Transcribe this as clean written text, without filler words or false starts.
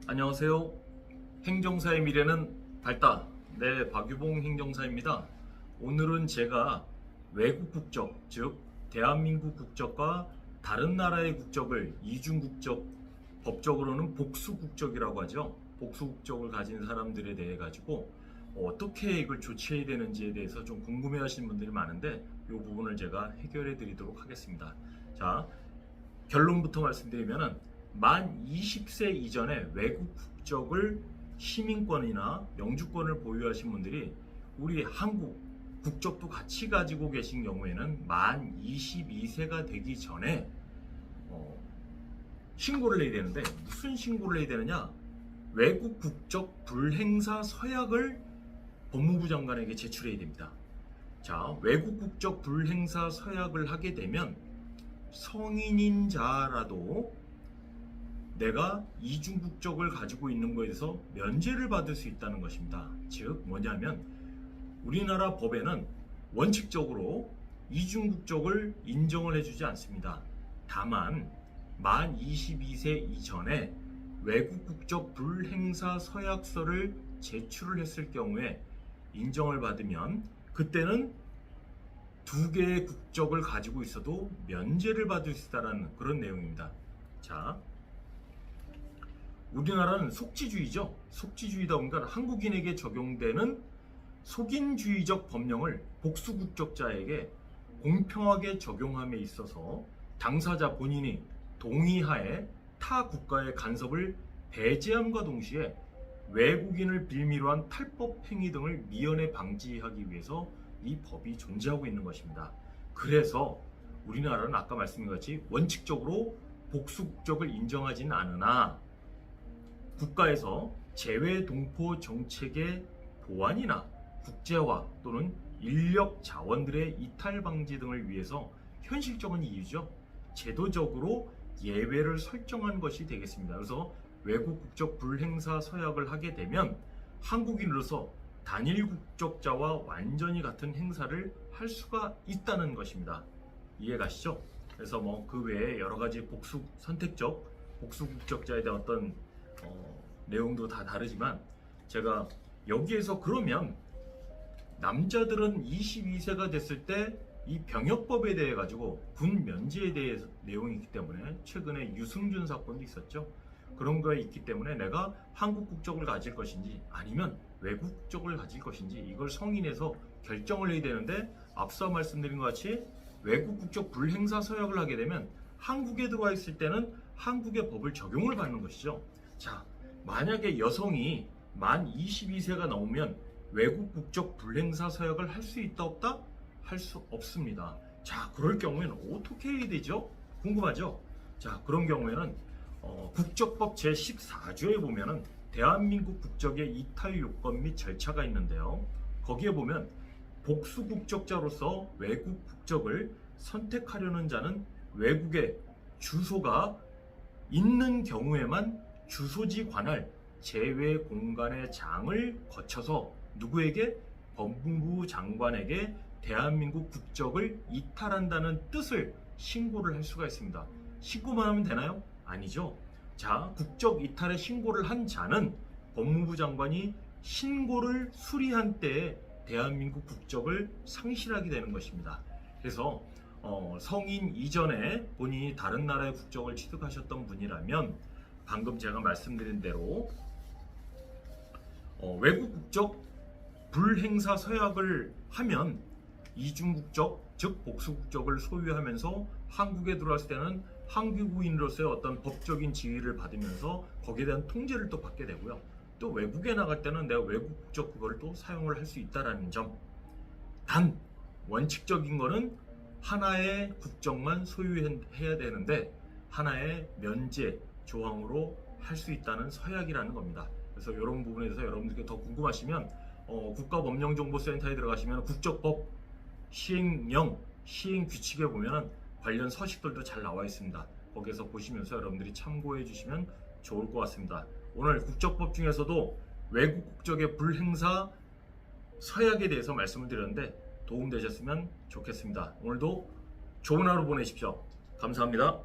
안녕하세요. 행정사의 미래는 밝다. 네, 박유봉 행정사입니다. 오늘은 제가 외국 국적, 즉 대한민국 국적과 다른 나라의 국적을 이중국적, 법적으로는 복수국적이라고 하죠. 복수국적을 가진 사람들에 대해 가지고 어떻게 이걸 조치해야 되는지에 대해서 좀 궁금해하시는 분들이 많은데 이 부분을 제가 해결해 드리도록 하겠습니다. 자, 결론부터 말씀드리면은 만 20세 이전에 외국 국적을 시민권이나 영주권을 보유하신 분들이 우리 한국 국적도 같이 가지고 계신 경우에는 만 22세가 되기 전에 신고를 해야 되는데, 무슨 신고를 해야 되느냐? 외국 국적 불행사 서약을 법무부 장관에게 제출해야 됩니다. 자, 외국 국적 불행사 서약을 하게 되면 성인인 자라도 내가 이중국적을 가지고 있는 것에 대해서 면제를 받을 수 있다는 것입니다. 즉 뭐냐면 우리나라 법에는 원칙적으로 이중국적을 인정을 해주지 않습니다. 다만 만 22세 이전에 외국 국적 불행사 서약서를 제출을 했을 경우에 인정을 받으면 그때는 두 개의 국적을 가지고 있어도 면제를 받을 수 있다는 그런 내용입니다. 자, 우리나라는 속지주의죠. 속지주의다 보니까 한국인에게 적용되는 속인주의적 법령을 복수국적자에게 공평하게 적용함에 있어서 당사자 본인이 동의하에 타 국가의 간섭을 배제함과 동시에 외국인을 빌미로 한 탈법 행위 등을 미연에 방지하기 위해서 이 법이 존재하고 있는 것입니다. 그래서 우리나라는 아까 말씀드린 같이 원칙적으로 복수국적을 인정하지는 않으나 국가에서 재외동포 정책의 보완이나 국제화 또는 인력 자원들의 이탈 방지 등을 위해서 현실적인 이유죠. 제도적으로 예외를 설정한 것이 되겠습니다. 그래서 외국 국적 불행사 서약을 하게 되면 한국인으로서 단일 국적자와 완전히 같은 행사를 할 수가 있다는 것입니다. 이해가시죠? 그래서 뭐 그 외에 여러 가지 선택적 복수 국적자에 대한 어떤 내용도 다 다르지만 제가 여기에서 그러면 남자들은 22세가 됐을 때 이 병역법에 대해 가지고 군 면제에 대해 내용이 있기 때문에 최근에 유승준 사건도 있었죠. 그런 거에 있기 때문에 내가 한국 국적을 가질 것인지 아니면 외국 국적을 가질 것인지 이걸 성인에서 결정을 해야 되는데 앞서 말씀드린 것 같이 외국 국적 불행사 서약을 하게 되면 한국에 들어와 있을 때는 한국의 법을 적용을 받는 것이죠. 자, 만약에 여성이 만 22세가 넘으면 외국 국적 불행사 서약을 할 수 있다 없다? 할 수 없습니다. 자, 그럴 경우에는 어떻게 해야 되죠? 궁금하죠? 자, 그런 경우에는 국적법 제14조에 보면은 대한민국 국적의 이탈 요건 및 절차가 있는데요. 거기에 보면 복수 국적자로서 외국 국적을 선택하려는 자는 외국에 주소가 있는 경우에만 주소지 관할 제외 공간의 장을 거쳐서 누구에게? 법무부 장관에게 대한민국 국적을 이탈한다는 뜻을 신고를 할 수가 있습니다. 신고만 하면 되나요? 아니죠. 자, 국적 이탈의 신고를 한 자는 법무부 장관이 신고를 수리한 때에 대한민국 국적을 상실하게 되는 것입니다. 그래서 성인 이전에 본인이 다른 나라의 국적을 취득하셨던 분이라면 방금 제가 말씀드린 대로 외국 국적 불행사 서약을 하면 이중국적, 즉 복수국적을 소유하면서 한국에 들어왔을 때는 한국인으로서의 어떤 법적인 지위를 받으면서 거기에 대한 통제를 또 받게 되고요. 또 외국에 나갈 때는 내가 외국 국적 그걸 또 사용을 할 수 있다라는 점. 단 원칙적인 거는 하나의 국적만 소유해야 되는데 하나의 면제 조항으로 할 수 있다는 서약이라는 겁니다. 그래서 이런 부분에 대해서 여러분들께 더 궁금하시면 국가법령정보센터에 들어가시면 국적법 시행령, 시행규칙에 보면 관련 서식들도 잘 나와 있습니다. 거기에서 보시면서 여러분들이 참고해 주시면 좋을 것 같습니다. 오늘 국적법 중에서도 외국 국적의 불행사 서약에 대해서 말씀을 드렸는데 도움되셨으면 좋겠습니다. 오늘도 좋은 하루 보내십시오. 감사합니다.